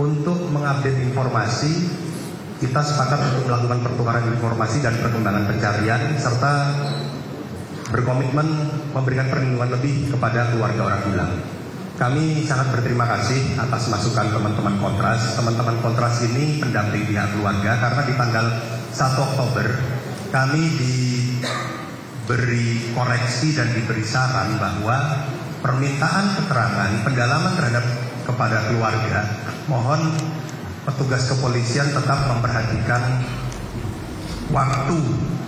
untuk mengupdate informasi. Kita sepakat untuk melakukan pertukaran informasi dan perkembangan pencarian serta berkomitmen memberikan perlindungan lebih kepada keluarga orang hilang. Kami sangat berterima kasih atas masukan teman-teman Kontras. Teman-teman Kontras ini pendamping pihak keluarga karena di tanggal 1 Oktober kami diberi koreksi dan diberi saran bahwa permintaan keterangan pendalaman terhadap kepada keluarga, mohon petugas kepolisian tetap memperhatikan waktu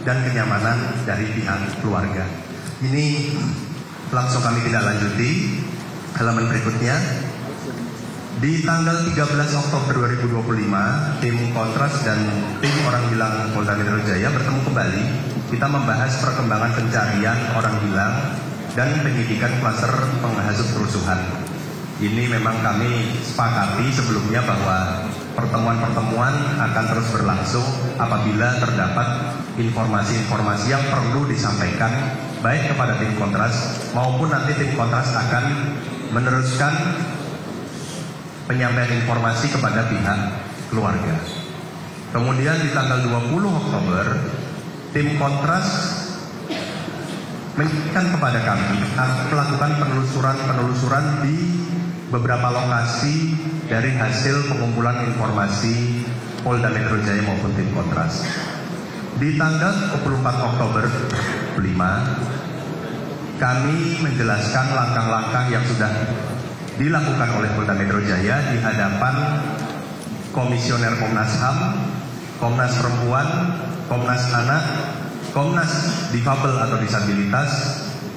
dan kenyamanan dari pihak keluarga. Ini langsung kami tidak lanjuti. Halaman berikutnya. Di tanggal 13 Oktober 2025, tim Kontras dan tim orang hilang Polda Metro Jaya bertemu kembali. Kita membahas perkembangan pencarian orang hilang dan penyidikan klaster penghasut kerusuhan. Ini memang kami sepakati sebelumnya bahwa pertemuan-pertemuan akan terus berlangsung apabila terdapat informasi-informasi yang perlu disampaikan baik kepada tim Kontras maupun nanti tim Kontras akan meneruskan penyampaian informasi kepada pihak keluarga. Kemudian di tanggal 20 Oktober tim Kontras menyampaikan kepada kami melakukan penelusuran di beberapa lokasi dari hasil pengumpulan informasi Polda Metro Jaya maupun tim Kontras. Di tanggal 24 Oktober 2005, kami menjelaskan langkah-langkah yang sudah dilakukan oleh Polda Metro Jaya di hadapan Komisioner Komnas HAM, Komnas Perempuan, Komnas Anak, Komnas Difabel atau Disabilitas,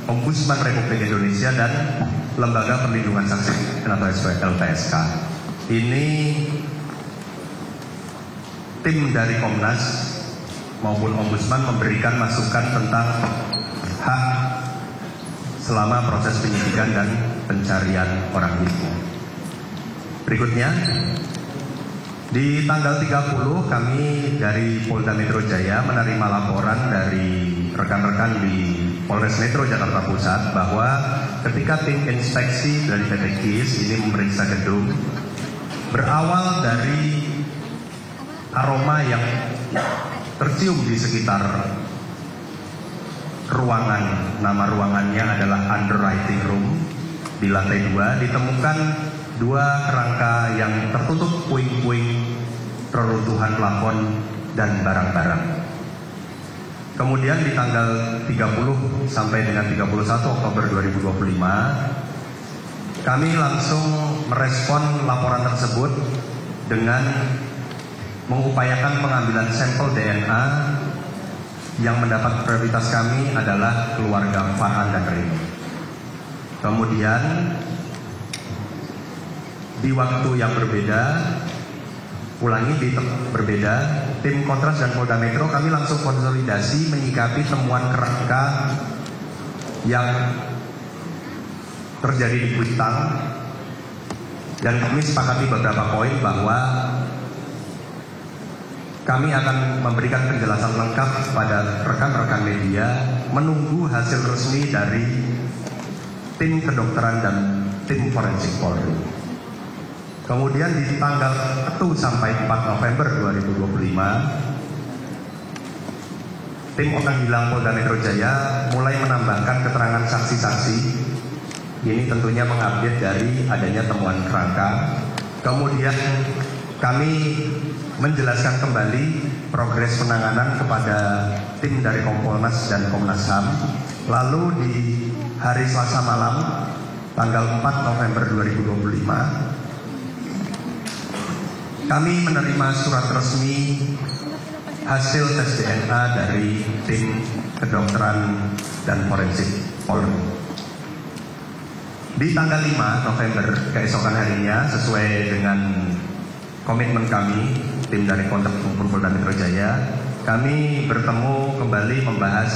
Ombudsman Republik Indonesia dan Lembaga Perlindungan Saksi atau LPSK. Ini tim dari Komnas maupun Ombudsman memberikan masukan tentang hak selama proses penyidikan dan pencarian orang hilang. Berikutnya, di tanggal 30 kami dari Polda Metro Jaya menerima laporan dari rekan-rekan di Polres Metro Jakarta Pusat bahwa ketika tim inspeksi dari PT KIS ini memeriksa gedung, berawal dari aroma yang tercium di sekitar ruangan, nama ruangannya adalah underwriting room, di lantai 2 ditemukan 2 kerangka yang tertutup puing-puing reruntuhan plafon dan barang-barang. Kemudian di tanggal 30 sampai dengan 31 Oktober 2025, kami langsung merespon laporan tersebut dengan mengupayakan pengambilan sampel DNA yang mendapat prioritas kami adalah keluarga Farhan dan Rini. Kemudian di waktu yang berbeda, berbeda, tim Kontras dan Polda Metro kami langsung konsolidasi menyikapi temuan kerangka yang terjadi di Kuitang, dan kami sepakati beberapa poin bahwa kami akan memberikan penjelasan lengkap kepada rekan-rekan media menunggu hasil resmi dari tim kedokteran dan tim forensik Polri. Kemudian di tanggal 1 sampai 4 November 2025, tim orang hilang Polda Metro Jaya mulai menambahkan keterangan saksi-saksi. Ini tentunya mengupdate dari adanya temuan kerangka. Kemudian kami menjelaskan kembali progres penanganan kepada tim dari Kompolnas dan Komnas HAM. Lalu di hari Selasa malam, tanggal 4 November 2025, kami menerima surat resmi hasil tes DNA dari tim kedokteran dan forensik Polri. Di tanggal 5 November, keesokan harinya, sesuai dengan komitmen kami, tim dari Kontras maupun Polda Metro Jaya, kami bertemu kembali membahas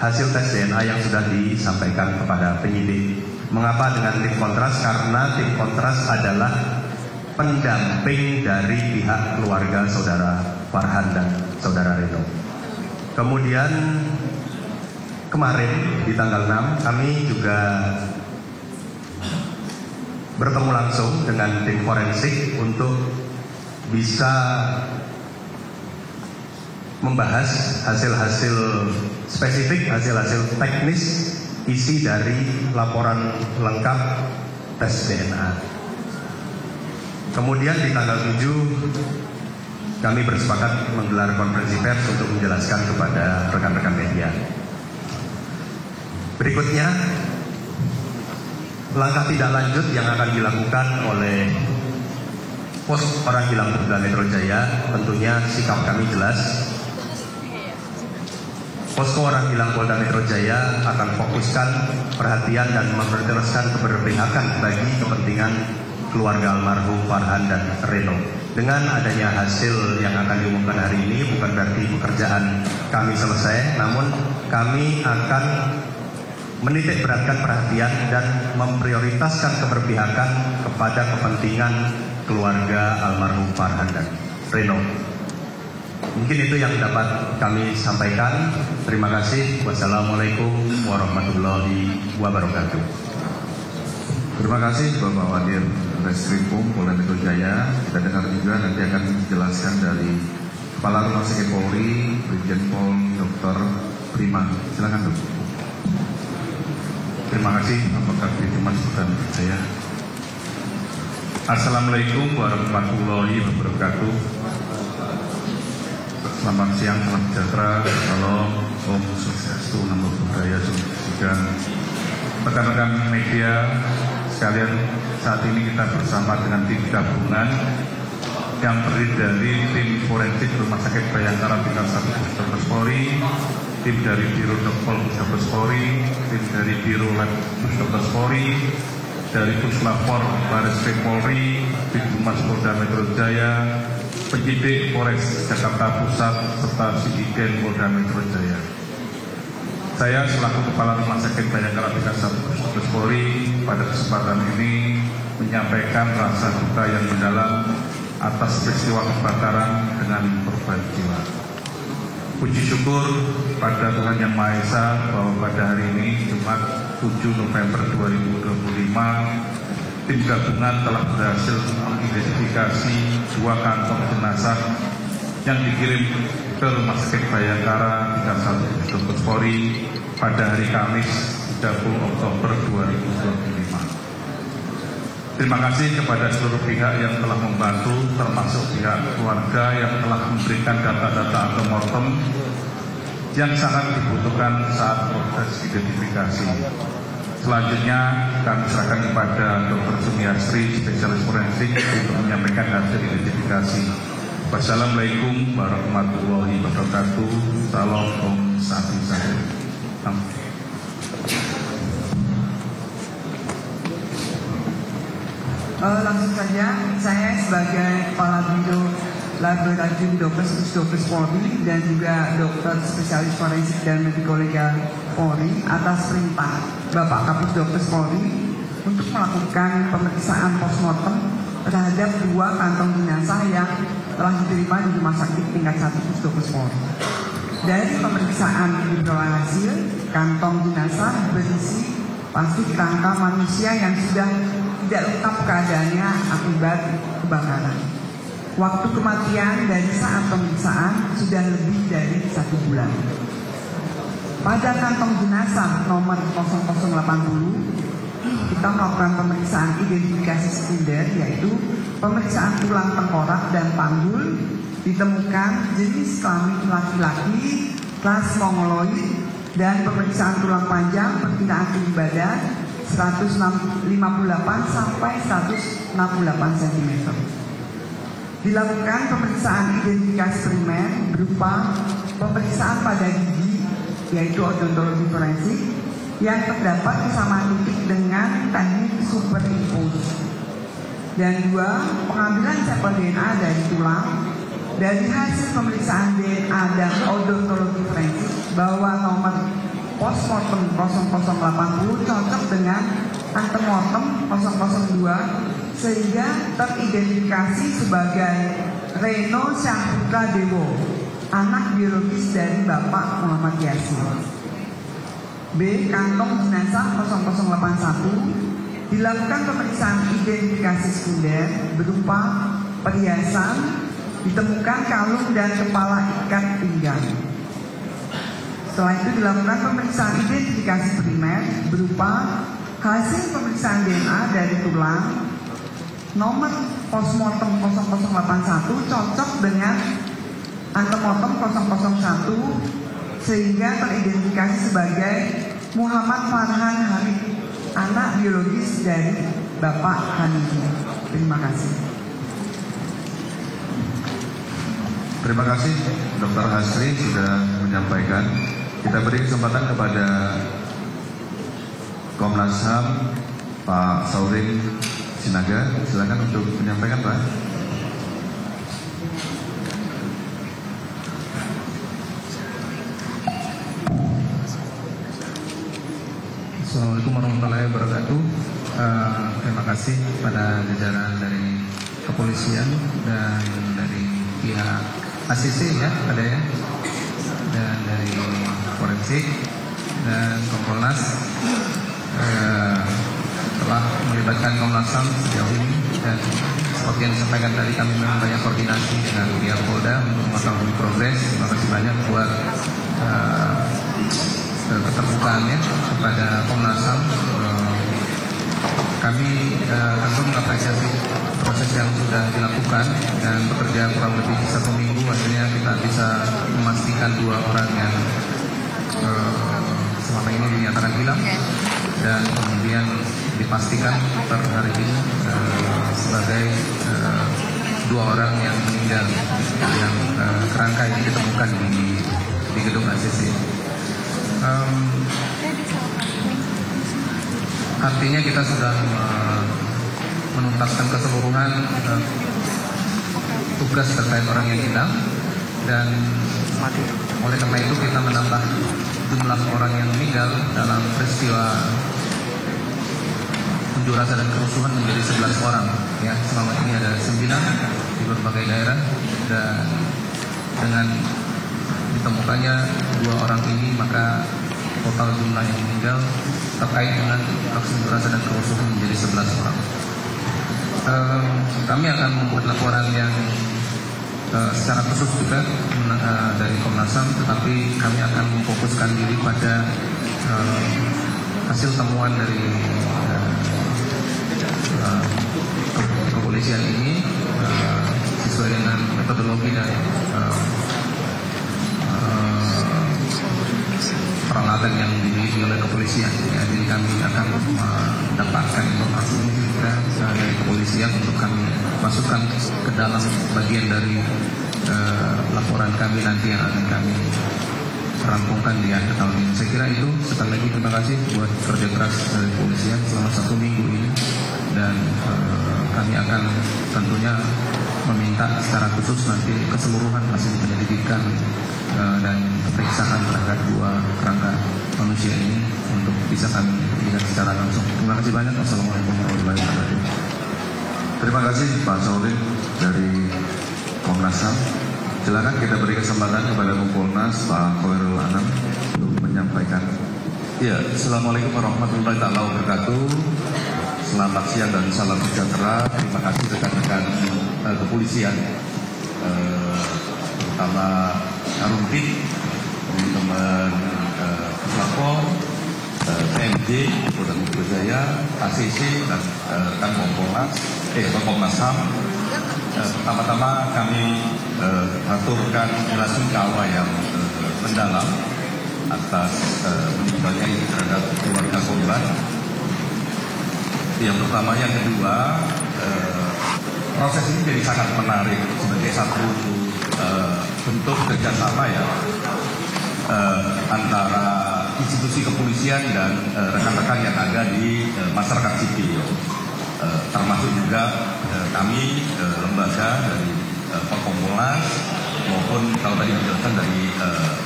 hasil tes DNA yang sudah disampaikan kepada penyidik. Mengapa dengan tim Kontras? Karena tim Kontras adalah pendamping dari pihak keluarga saudara Farhan dan saudara Reno. Kemudian kemarin di tanggal 6 kami juga bertemu langsung dengan tim forensik untuk bisa membahas hasil-hasil spesifik, hasil-hasil teknis isi dari laporan lengkap tes DNA. Kemudian di tanggal 7 kami bersepakat menggelar konferensi pers untuk menjelaskan kepada rekan-rekan media. Berikutnya, langkah tidak lanjut yang akan dilakukan oleh Pos Orang Hilang Polda Metro Jaya, tentunya sikap kami jelas. Posko Orang Hilang Polda Metro Jaya akan fokuskan perhatian dan meneruskan keberpihakan bagi kepentingan keluarga almarhum Farhan dan Reno. Dengan adanya hasil yang akan diumumkan hari ini bukan berarti pekerjaan kami selesai, namun kami akan menitik beratkan perhatian dan memprioritaskan keberpihakan kepada kepentingan keluarga almarhum Farhan dan Reno. Mungkin itu yang dapat kami sampaikan. Terima kasih. Wassalamualaikum warahmatullahi wabarakatuh. Terima kasih Bapak Wadir Reskrimum Polda Metro Jaya. Kita dengar juga nanti akan dijelaskan dari Kepala Rumah Sakit Polri, Brigjen Pol Dr. Prima. Silakan Dok. Terima kasih Bapak Humas Polda Metro Jaya. Assalamualaikum warahmatullahi wabarakatuh. Selamat siang, salam sejahtera, salam, Om Swastiastu, Namo Buddhaya, juga rekan-rekan media sekalian. Saat ini kita bersama dengan tim gabungan yang terdiri dari tim forensik Rumah Sakit Bayangkara tingkat 1 Puskesmas Polri, tim dari Biro Dokpol Puskesmas Polri, tim dari Biro Lab Puskesmas Polri, dari Puslapor Bareskrim Polri, Tim Humas Polda Metro Jaya, penyidik Polres Jakarta Pusat, serta Sidiken Polda Metro Jaya. Saya selaku Kepala Rumah Sakit Bayangkara tingkat 1 Puskesmas Polri pada kesempatan ini menyampaikan rasa duka yang mendalam atas peristiwa kebakaran dengan korban jiwa. Puji syukur pada Tuhan Yang Maha Esa bahwa pada hari ini Jumat 7 November 2025 tim gabungan telah berhasil mengidentifikasi 2 kantong jenazah yang dikirim ke Rumah Sakit Bayangkara tingkat 1 Puskesmas Polri pada hari Kamis 30 Oktober 2025. Terima kasih kepada seluruh pihak yang telah membantu, termasuk pihak keluarga yang telah memberikan data-data antemortem yang sangat dibutuhkan saat proses identifikasi. Selanjutnya kami serahkan kepada Dr. Sumiastri, spesialis forensik, untuk menyampaikan hasil identifikasi. Wassalamualaikum warahmatullahi wabarakatuh. Salam Om Sati Sati. Langsung saja, saya sebagai Kepala Biro Laboratorium Dokes Polri dan juga dokter spesialis forensik dan mediko-legal Polri atas perintah Bapak Kapus Dokes Polri untuk melakukan pemeriksaan postmortem terhadap 2 kantong jenazah yang telah diterima di Rumah Sakit tingkat 1 Puskesmas Polri. Dari pemeriksaan diperoleh hasil, kantong jenazah berisi plastik kerangka manusia yang sudah tidak lengkap keadaannya akibat kebakaran. Waktu kematian dari saat pemeriksaan sudah lebih dari 1 bulan. Pada kantong jenazah nomor 0080, kita melakukan pemeriksaan identifikasi sekunder, yaitu pemeriksaan tulang tengkorak dan panggul. Ditemukan jenis kelamin laki-laki, kelas mongoloid, dan pemeriksaan tulang panjang perkiraan tinggi badan 158 sampai 168 cm. Dilakukan pemeriksaan identifikasi primer berupa pemeriksaan pada gigi, yaitu odontologi forensik, yang terdapat kesamaan titik dengan teknik superimpose. Dan 2, pengambilan sampel DNA dari tulang. Dari hasil pemeriksaan DNA dan odontologi forensik bahwa nomor postmortem 0080 cocok dengan antemortem 002 sehingga teridentifikasi sebagai Reno Syahputra Dewo, anak biologis dari Bapak Muhammad Yasin. B. Kantong jenazah 0081 dilakukan pemeriksaan identifikasi sekunder berupa perhiasan, ditemukan kalung dan kepala ikat pinggang. Setelah itu dilakukan pemeriksaan identifikasi primer berupa hasil pemeriksaan DNA dari tulang, nomor postmortem 0081 cocok dengan antemortem 001 sehingga teridentifikasi sebagai Muhammad Farhan Hamid, anak biologis dari Bapak Hanidi. Terima kasih. Terima kasih Dr. Hasri sudah menyampaikan. Kita beri kesempatan kepada Komnas HAM Pak Saurin Sinaga, silakan untuk menyampaikan, Pak. Assalamualaikum warahmatullahi wabarakatuh. Terima kasih pada jajaran dari kepolisian dan dari pihak ACC ya, ada ya, dan dari forensik dan Kompolnas telah melibatkan Komnas HAM sejauh ini, dan seperti yang disampaikan tadi kami memang banyak koordinasi dengan pihak Polda untuk mengetahui progres. Terima kasih banyak buat keterbukaannya kepada Komnas HAM. Kami tentu mengapresiasi proses yang sudah dilakukan dan bekerja kurang lebih 1 minggu, akhirnya kita bisa memastikan 2 orang yang selama ini dinyatakan hilang dan kemudian dipastikan per hari ini sebagai 2 orang yang meninggal yang kerangka ini ditemukan di gedung ACC. Artinya kita sudah menuntaskan keseluruhan tugas terkait orang yang hilang, dan oleh karena itu kita menambah jumlah orang yang meninggal dalam peristiwa unjuk rasa dan kerusuhan menjadi 11 orang. Ya, selama ini ada 9 di berbagai daerah, dan dengan ditemukannya 2 orang ini maka total jumlah yang meninggal terkait dengan aksi unjuk rasa dan kerusuhan menjadi 11 orang. Kami akan membuat laporan yang secara khusus juga dari Komnas HAM, tetapi kami akan memfokuskan diri pada hasil temuan dari kepolisian ini sesuai dengan metodologi dan peralatan yang dimiliki oleh kepolisian. Ya, jadi kami akan mendapatkan informasi ini dari kepolisian untuk kami masukkan ke dalam bagian dari laporan kami nanti yang akan kami rampungkan di akhir tahun ini. Saya kira itu. Sekali lagi terima kasih buat kerja keras dari kepolisian selama 1 minggu ini, dan kami akan tentunya meminta secara khusus nanti keseluruhan hasil penyelidikan dan pemeriksaan terhadap 2 kerangka manusia ini untuk bisa kami lihat secara langsung. Terima kasih banyak. Wassalamualaikum warahmatullahi wabarakatuh. Terima kasih Pak Saurin dari Komnas HAM. Silakan kita beri kesempatan kepada Kompolnas Pak Khairul Anam untuk menyampaikan. Ya, Assalamualaikum warahmatullahi wabarakatuh. Selamat siang dan salam sejahtera. Terima kasih rekan-rekan kepolisian, terutama Karumpit, teman-teman Puslapor, PMD, Polda Metro Jaya, ACC, dan rekan Komnas HAM. Pertama-tama kami aturkan bela sungkawa yang mendalam atas meninggalnya terhadap keluarga korban. Yang pertama, yang kedua, proses ini jadi sangat menarik sebagai satu bentuk kerjasama ya antara institusi kepolisian dan rekan-rekan yang ada di masyarakat sipil, termasuk juga kami lembaga dari Kompolnas maupun kalau tadi dijelaskan dari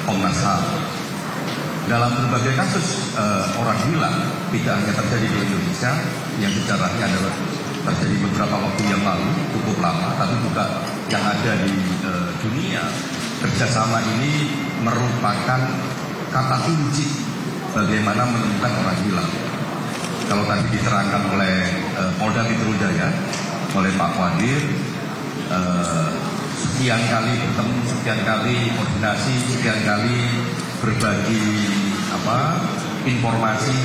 Komnas HAM. Dalam berbagai kasus orang hilang tidak hanya terjadi di Indonesia yang sejarahnya adalah terjadi beberapa waktu yang lalu cukup lama, tapi juga yang ada di dunia, kerjasama ini merupakan kata kunci bagaimana menemukan orang hilang. kalau tadi diterangkan oleh Polda Metro Jaya, oleh Pak Wadir, sekian kali bertemu, sekian kali koordinasi, sekian kali berbagi informasi,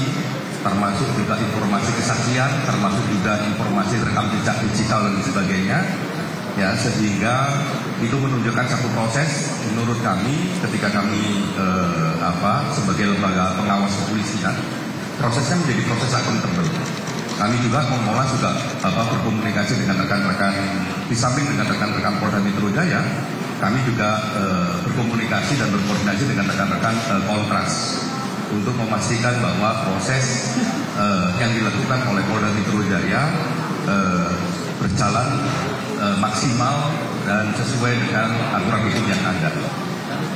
termasuk juga informasi kesaksian, termasuk juga informasi rekam jejak digital dan sebagainya, ya, sehingga itu menunjukkan satu proses menurut kami ketika kami sebagai lembaga pengawas kepolisian, prosesnya menjadi proses akuntabel. Kami juga Kompolnas juga berkomunikasi dengan rekan-rekan, di samping dengan rekan-rekan Polda Metro Jaya, kami juga berkomunikasi dan berkoordinasi dengan rekan-rekan Kontras untuk memastikan bahwa proses yang dilakukan oleh Polda Metro Jaya berjalan maksimal dan sesuai dengan aturan hukum yang ada.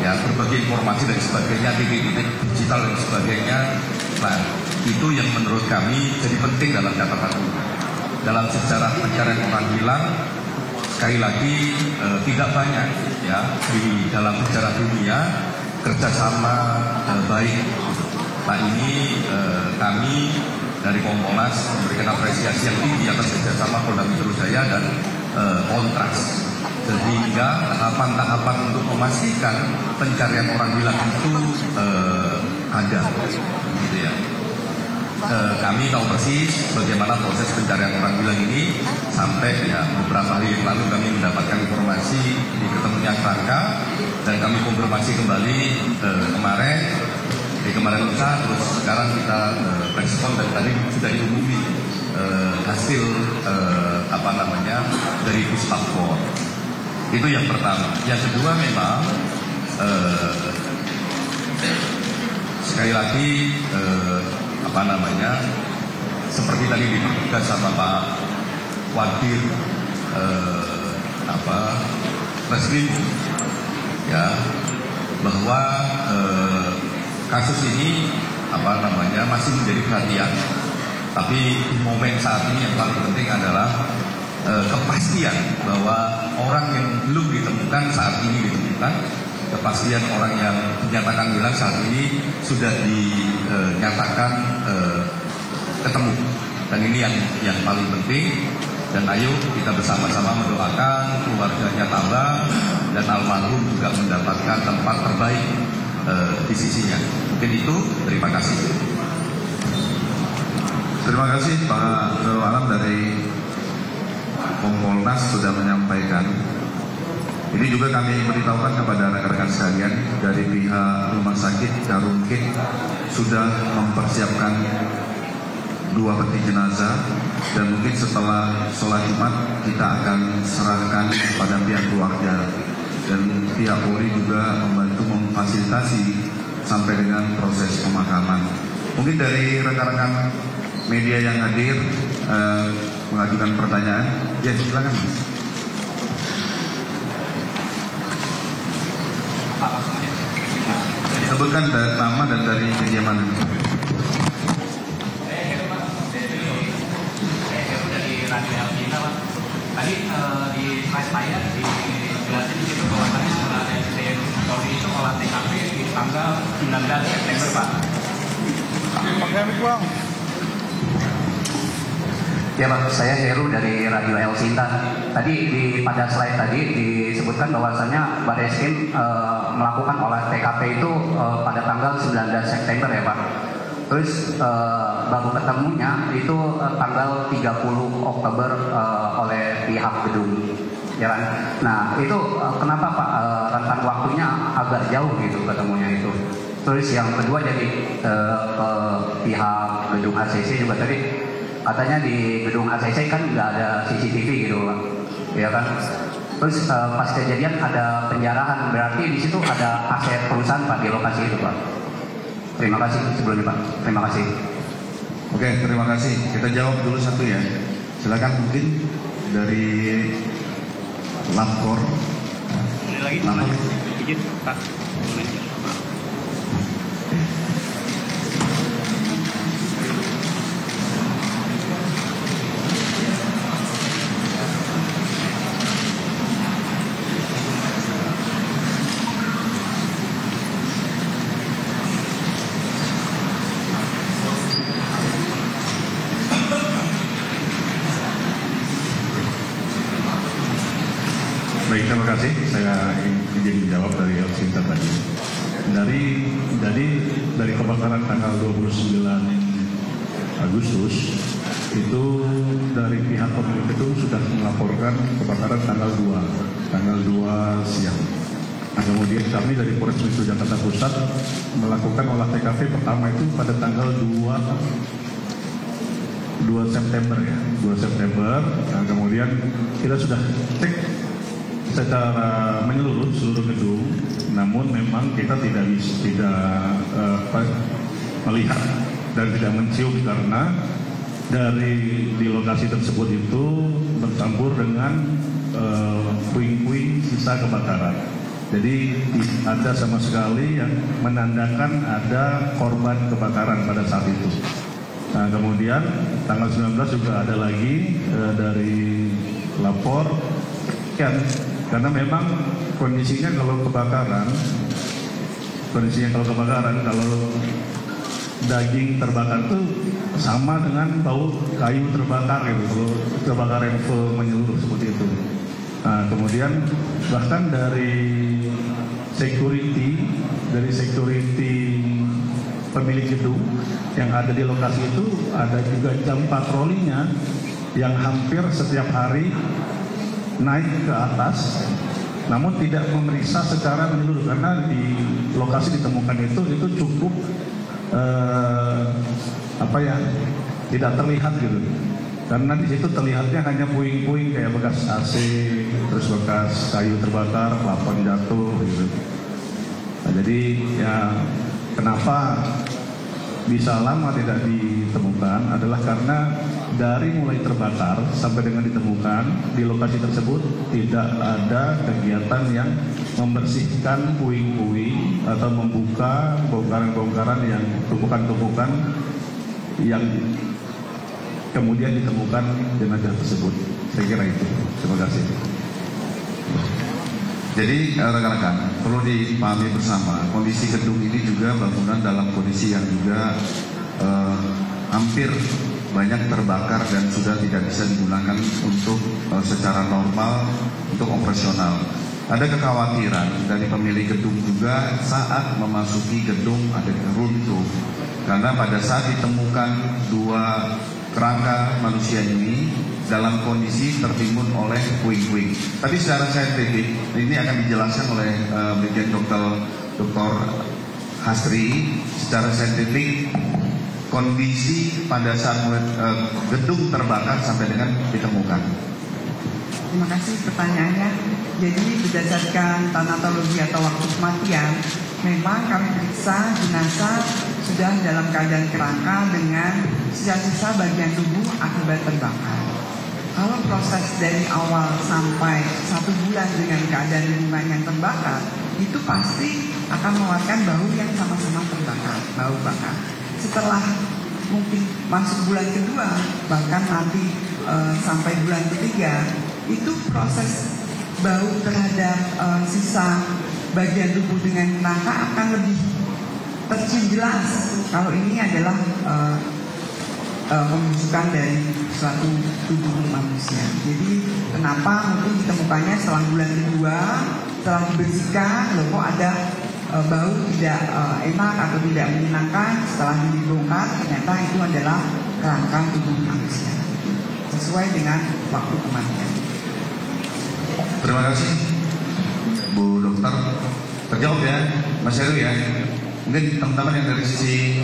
Ya, berbagai informasi dan sebagainya, titik-titik digital dan sebagainya. Nah, itu yang menurut kami jadi penting dalam catatan ini. Dalam sejarah pencarian orang hilang, sekali lagi tidak banyak ya di dalam sejarah dunia kerjasama baik. Nah, ini kami dari Kompolnas memberikan apresiasi yang tinggi atas kerjasama Polda Metro Jaya dan Kontras, sehingga tahapan-tahapan untuk memastikan pencarian orang hilang itu ada, gitu ya. Kami tahu persis bagaimana proses pencarian orang hilang ini sampai ya beberapa hari yang lalu kami mendapatkan informasi di ketemunya kerangka dan kami konfirmasi kembali kemarin lusa, terus sekarang kita respon dan tadi sudah diumumi hasil dari Puslapor. Itu yang pertama. Yang kedua memang sekali lagi seperti tadi ditegaskan sama Pak Wadir Reskrim ya, bahwa kasus ini masih menjadi perhatian. Tapi momen saat ini yang paling penting adalah kepastian bahwa orang yang belum ditemukan saat ini ditemukan, kepastian orang yang dinyatakan hilang saat ini sudah dinyatakan ketemu. Dan ini yang paling penting. Dan ayo kita bersama-sama mendoakan keluarganya Tambang dan almarhum juga mendapatkan tempat terbaik di sisinya. Mungkin itu, terima kasih. Terima kasih Pak Nurul Alam dari Kompolnas sudah menyampaikan. Ini juga kami beritahukan kepada rekan-rekan sekalian dari pihak Rumah Sakit Karungkit sudah mempersiapkan 2 peti jenazah dan mungkin setelah sholat Jumat kita akan serahkan kepada pihak keluarga dan pihak Polri juga membantu memfasilitasi sampai dengan proses pemakaman. Mungkin dari rekan-rekan media yang hadir mengajukan pertanyaan, ya silakan Mas. Sebutkan nama dan dari media mana. Tadi di slide saya dijelasin di situ bahwasannya setelah SDM Polri itu olah TKP di tanggal 19 September Pak. Ya Pak, saya Heru dari Radio El Sinta. Tadi pada slide tadi disebutkan bahwasannya Barreskrim melakukan olah TKP itu pada tanggal 19 September ya Pak. Terus baru ketemunya itu tanggal 30 Oktober oleh pihak gedung, ya kan? Nah itu kenapa Pak rentang waktunya agak jauh gitu ketemunya itu? Terus yang kedua jadi ke pihak gedung ACC juga tadi katanya di gedung ACC kan nggak ada CCTV gitu Pak, ya kan? Terus pas kejadian ada penjarahan, berarti di situ ada aset perusahaan Pak di lokasi itu Pak. Terima kasih sebelumnya Pak. Terima kasih. Oke, terima kasih. Kita jawab dulu satu ya. Silakan mungkin dari Lapor. Lagi izin Pak. Baik, terima kasih. Saya ingin menjawab dari Elsinta tadi. Dari kebakaran tanggal 29 Agustus itu dari pihak pemilik gedung sudah melaporkan kebakaran tanggal 2 siang. Nah, kemudian kami dari Polres Metro Jakarta Pusat melakukan olah TKP pertama itu pada tanggal 2 September ya, 2 September. Nah, kemudian kita sudah cek secara menyeluruh seluruh gedung, namun memang kita tidak melihat dan tidak mencium karena di lokasi tersebut itu bercampur dengan puing-puing sisa kebakaran. Jadi ada sama sekali yang menandakan ada korban kebakaran pada saat itu. Nah, kemudian tanggal 19 juga ada lagi dari lapor kan, karena memang kondisinya kalau kebakaran kalau daging terbakar itu sama dengan bau kayu terbakar gitu, kalau kebakaran full menyeluruh seperti itu. Nah, kemudian bahkan dari security pemilik gedung yang ada di lokasi itu ada juga jam patrolinya yang hampir setiap hari naik ke atas, namun tidak memeriksa secara menyeluruh karena di lokasi ditemukan itu cukup tidak terlihat gitu, karena di situ terlihatnya hanya puing-puing kayak bekas AC, terus bekas kayu terbakar, plafon jatuh gitu. Nah, jadi ya kenapa bisa lama tidak ditemukan adalah karena dari mulai terbakar sampai dengan ditemukan di lokasi tersebut tidak ada kegiatan yang membersihkan puing-puing atau membuka bongkaran-bongkaran yang tumpukan-tumpukan yang kemudian ditemukan jenazah tersebut. Saya kira itu. Terima kasih. Jadi rekan-rekan perlu dipahami bersama, kondisi gedung ini juga bangunan dalam kondisi yang juga hampir banyak terbakar dan sudah tidak bisa digunakan untuk secara normal untuk operasional. Ada kekhawatiran dari pemilik gedung juga saat memasuki gedung ada runtuh, karena pada saat ditemukan 2 kerangka manusia ini dalam kondisi tertimbun oleh puing-puing. Tapi secara saintifik ini akan dijelaskan oleh Brigjen Dr. Hasri. Secara saintifik kondisi pada saat gedung terbakar sampai dengan ditemukan. Terima kasih pertanyaannya. Jadi berdasarkan tanatologi atau waktu kematian, memang kami periksa jenazah sudah dalam keadaan kerangka dengan sisa-sisa bagian tubuh akibat terbakar. Kalau proses dari awal sampai 1 bulan dengan keadaan lingkungan yang terbakar, itu pasti akan mengeluarkan bau yang sama-sama terbakar, bau bakar. Setelah mungkin masuk bulan kedua, bahkan nanti sampai bulan ketiga, itu proses bau terhadap sisa bagian tubuh dengan kerangka akan lebih tercium jelas. Kalau ini adalah pembusukan dari suatu tubuh manusia. Jadi kenapa mungkin ditemukannya setelah bulan kedua, setelah dibersihkan, loh kok ada bau tidak enak atau tidak menyenangkan, setelah dibongkar ternyata itu adalah kerangka tubuh manusia sesuai dengan waktu kematian. Terima kasih Bu Dokter. Terjawab ya Mas Heru ya. Mungkin teman-teman yang dari sisi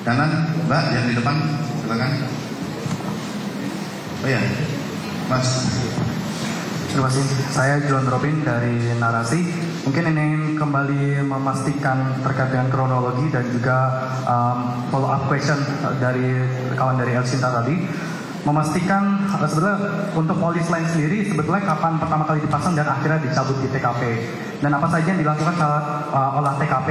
kanan, Mbak yang di depan, silakan. Oh ya, Mas. Terima kasih. Saya John Robin dari Narasi. Mungkin ingin kembali memastikan terkait dengan kronologi dan juga follow up question dari kawan dari Elsinta tadi. Memastikan sebetulnya untuk polis lain sendiri sebetulnya kapan pertama kali dipasang dan akhirnya dicabut di TKP, dan apa saja yang dilakukan saat olah TKP,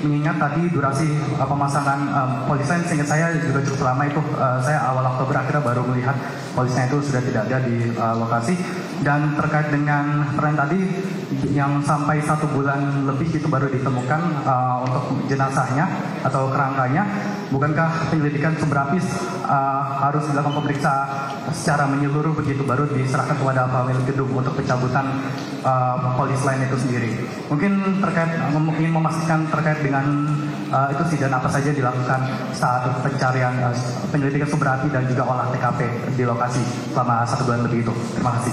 mengingat tadi durasi pemasangan polis lain seingat saya juga cukup lama itu, saya awal Oktober akhirnya baru melihat polisnya itu sudah tidak ada di lokasi. Dan terkait dengan tren tadi yang sampai 1 bulan lebih itu baru ditemukan untuk jenazahnya atau kerangkanya, bukankah penyelidikan subrapis harus dilakukan pemeriksaan secara menyeluruh begitu baru diserahkan kepada pemilik gedung untuk pencabutan polis lain itu sendiri? Mungkin ingin memastikan terkait dengan itu sih, dan apa saja dilakukan saat pencarian penyelidikan subrapi dan juga olah TKP di lokasi selama 1 bulan lebih itu. Terima kasih.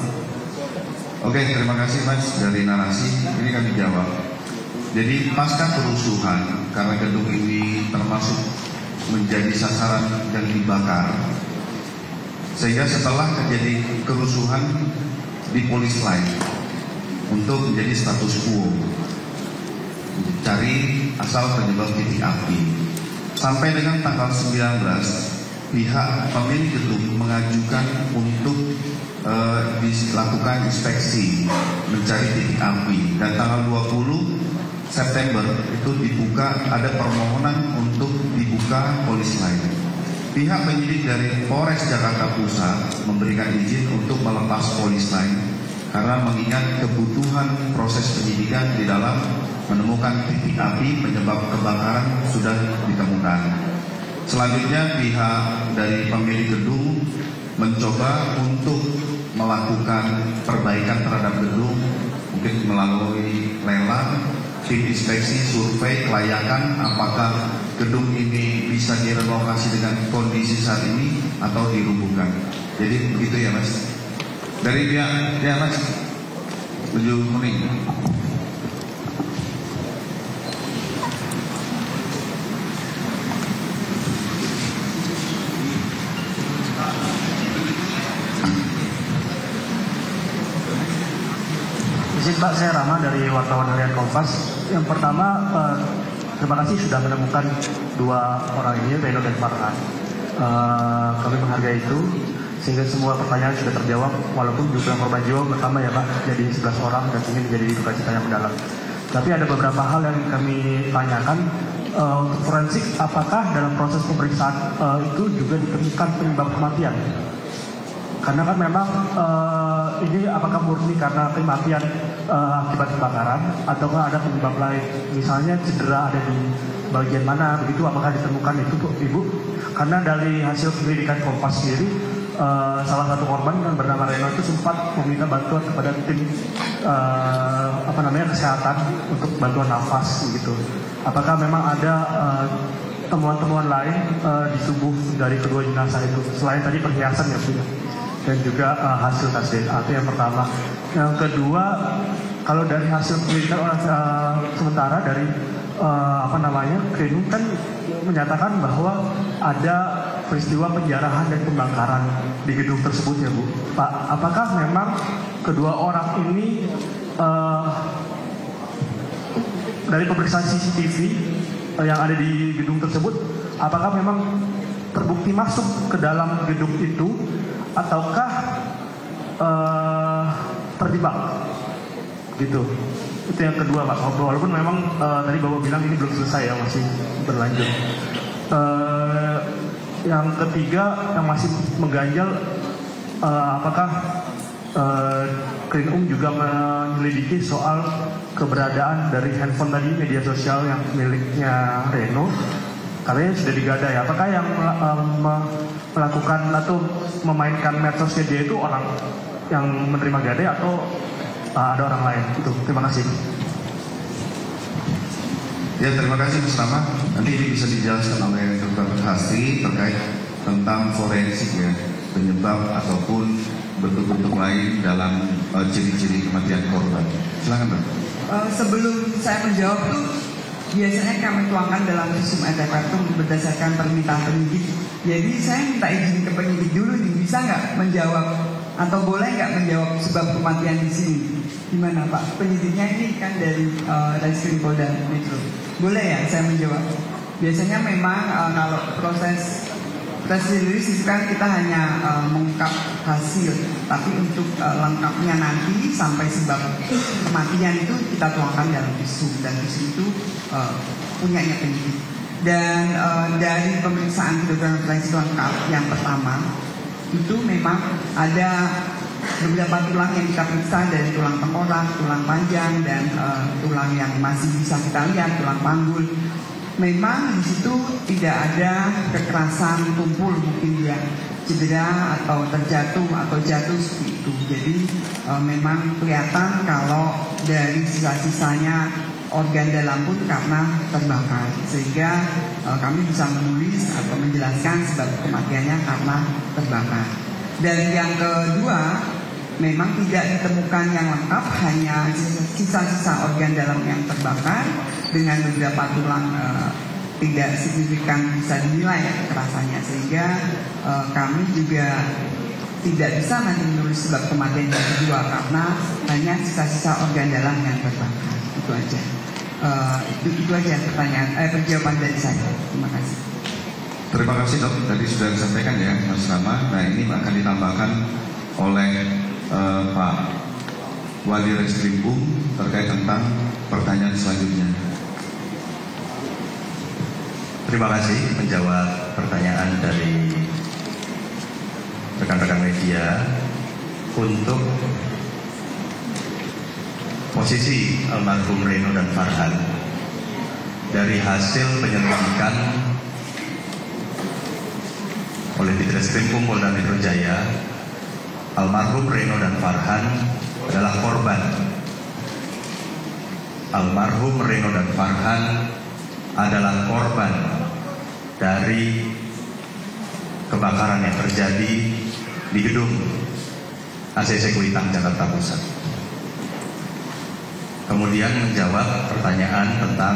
Oke, terima kasih Mas dari narasi. Ini kami jawab. Jadi pasca kerusuhan, karena gedung ini termasuk menjadi sasaran yang dibakar, sehingga setelah terjadi kerusuhan di polis lain untuk menjadi status quo, cari asal penyebab titik api. Sampai dengan tanggal 19, pihak pemilik gedung mengajukan untuk dilakukan inspeksi mencari titik api, dan tanggal 20 September itu dibuka, ada permohonan untuk dibuka polis lain. Pihak penyidik dari Polres Jakarta Pusat memberikan izin untuk melepas polis lain karena mengingat kebutuhan proses penyidikan di dalam menemukan titik api penyebab kebakaran sudah ditemukan. Selanjutnya pihak dari pemilik gedung mencoba untuk melakukan perbaikan terhadap gedung, mungkin melalui lelang, tim inspeksi, survei kelayakan apakah gedung ini bisa direlokasi dengan kondisi saat ini atau dirubuhkan. Jadi begitu ya Mas. Dari pihak ya Mas, tujuh kuning. Pak, saya Rama dari wartawan harian Kompas. Yang pertama, terima kasih sudah menemukan 2 orang ini, Reno dan Farhan. Kami menghargai itu, sehingga semua pertanyaan sudah terjawab, walaupun jumlah korban jiwa pertama ya Pak, jadi 11 orang dan ini menjadi duka cita yang mendalam. Tapi ada beberapa hal yang kami tanyakan untuk forensik, apakah dalam proses pemeriksaan itu juga ditemukan penyebab kematian? Karena kan memang ini apakah murni karena kematian akibat kebakaran ataukah ada penyebab lain, misalnya cedera ada di bagian mana begitu, apakah ditemukan itu Ibu? Karena dari hasil penyelidikan Kompas sendiri, salah satu korban yang bernama Reno itu sempat meminta bantuan kepada tim kesehatan untuk bantuan nafas gitu. Apakah memang ada temuan-temuan lain di tubuh dari kedua jenazah itu selain tadi perhiasan ya Bu, dan juga hasil tes DNA, itu yang pertama. Yang kedua, kalau dari hasil penyelidikan sementara dari Krenum kan menyatakan bahwa ada peristiwa penjarahan dan pembakaran di gedung tersebut ya Bu. Pak, apakah memang kedua orang ini dari pemeriksaan CCTV yang ada di gedung tersebut, apakah memang terbukti masuk ke dalam gedung itu ataukah terjebak gitu? Itu yang kedua Pak, walaupun memang tadi Bapak bilang ini belum selesai ya, masih berlanjut. Yang ketiga yang masih mengganjal, apakah Krenum juga menyelidiki soal keberadaan dari handphone tadi, media sosial yang miliknya Reno, katanya sudah digadai. Apakah yang melakukan atau memainkan medsosnya dia itu orang yang menerima gadai atau ada orang lain? Itu. Terima kasih. Ya, terima kasih Mas Rama. Nanti ini bisa dijelaskan oleh Dr. Hasti terkait tentang forensik ya, penyebab ataupun bentuk-bentuk lain dalam ciri-ciri kematian korban. Silakan Pak. Sebelum saya menjawab tuh, biasanya kami tuangkan dalam visum et repertum berdasarkan permintaan penyidik. Jadi saya minta izin ke penyidik dulu nih, bisa nggak menjawab atau boleh nggak menjawab sebab kematian di sini? Gimana Pak? Penyidiknya ini kan dari Reskrim Polda Metro. Boleh ya saya menjawab? Biasanya memang kalau proses press release itu kan kita hanya mengungkap hasil, tapi untuk lengkapnya nanti sampai sebab kematian itu kita tuangkan dalam visum, dan visum itu punyanya penyidik. Dan dari pemeriksaan kedokteran forensik lengkap yang pertama itu memang ada beberapa tulang yang kita periksa, dari tulang tengkorak, tulang panjang, dan tulang yang masih bisa kita lihat, tulang panggul. memang di situ tidak ada kekerasan tumpul mungkin ya, cedera atau terjatuh atau jatuh seperti itu. Jadi memang kelihatan kalau dari sisa-sisanya organ dalam pun karena terbakar, sehingga kami bisa menulis atau menjelaskan sebab kematiannya karena terbakar. Dan yang kedua, memang tidak ditemukan yang lengkap, hanya sisa-sisa organ dalam yang terbakar dengan beberapa tulang tidak signifikan bisa dinilai kekerasannya, sehingga kami juga tidak bisa nanti menulis sebab kematian yang kedua karena hanya sisa-sisa organ dalam yang terbakar. Itu aja. Itu aja perjawaban dari saya. Terima kasih. Terima kasih dok. Tadi sudah disampaikan ya Mas Rama. Nah ini akan ditambahkan oleh Pak Wali Reskrimum terkait tentang pertanyaan selanjutnya. Terima kasih menjawab pertanyaan dari rekan-rekan media. Untuk posisi almarhum Reno dan Farhan, dari hasil penyelidikan oleh Ditreskrimum Polda Metro Jaya, almarhum Reno dan Farhan adalah korban. Almarhum Reno dan Farhan adalah korban dari kebakaran yang terjadi di gedung ACC Kuitang, Jakarta Pusat. Kemudian menjawab pertanyaan tentang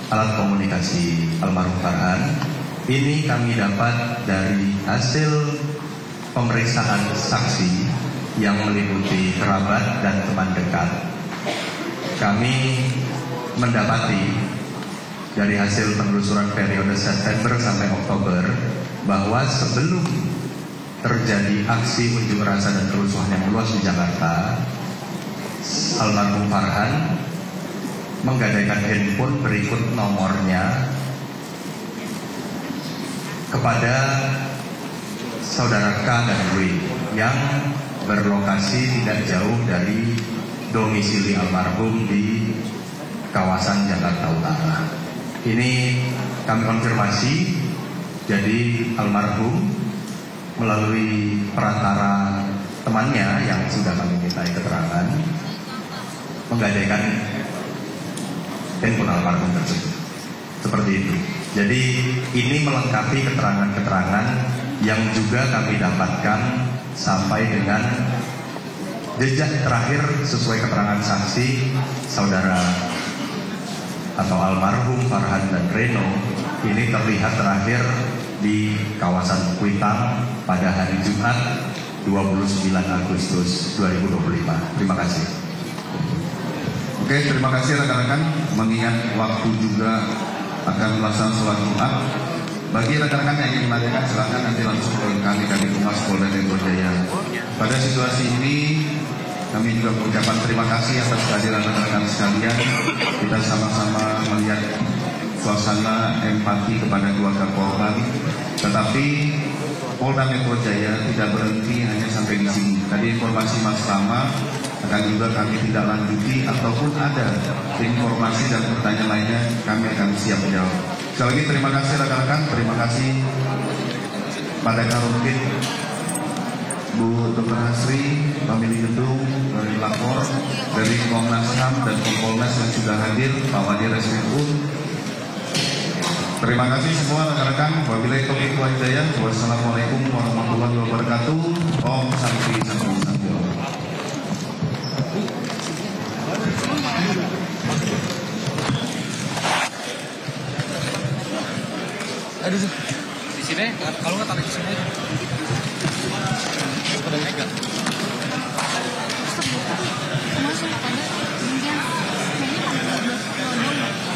alat komunikasi almarhum Farhan, ini kami dapat dari hasil pemeriksaan saksi yang meliputi kerabat dan teman dekat. Kami mendapati dari hasil penelusuran periode September sampai Oktober bahwa sebelum terjadi aksi unjuk rasa dan kerusuhan yang meluas di Jakarta, almarhum Farhan menggadaikan handphone berikut nomornya kepada saudara K dan W yang berlokasi tidak jauh dari domisili almarhum di kawasan Jakarta Utara. Ini kami konfirmasi, jadi almarhum melalui perantara temannya yang sudah kami mintai keterangan menggadaikan handphone almarhum tersebut. Seperti itu. Jadi ini melengkapi keterangan-keterangan yang juga kami dapatkan sampai dengan jejak terakhir sesuai keterangan saksi saudara atau almarhum Farhan dan Reno. Ini terlihat terakhir di kawasan Kuitang pada hari Jumat 29 Agustus 2025. Terima kasih. Oke, terima kasih rekan-rekan. Mengingat waktu juga akan melaksanakan sholat Jumat, bagi rekan-rekan yang ingin menanyakan silakan nanti langsung ke kami Humas Polda Metro Jaya. Pada situasi ini kami juga mengucapkan terima kasih atas kehadiran rekan-rekan sekalian. Kita sama-sama melihat suasana empati kepada keluarga korban. Tetapi Polda Metro Jaya tidak berhenti hanya sampai di sini. Tadi informasi Mas Rama akan juga kami tidak lanjuti, ataupun ada informasi dan pertanyaan lainnya kami akan siap menjawab. Sekali lagi terima kasih rekan-rekan, terima kasih pada Karungkit, Bu Dr. Hasri, pemilik gedung, dari lapor, dari Komnas HAM dan Kompolnas yang sudah hadir, Pak Wali Reskrimum. Terima kasih semua rekan-rekan. Wabillahi taufiq wal hidayah. Wassalamualaikum warahmatullahi wabarakatuh. Om Santi Santi Santi. Aduh, di sini kalau nggak tarik ke sini aja. Pada mega.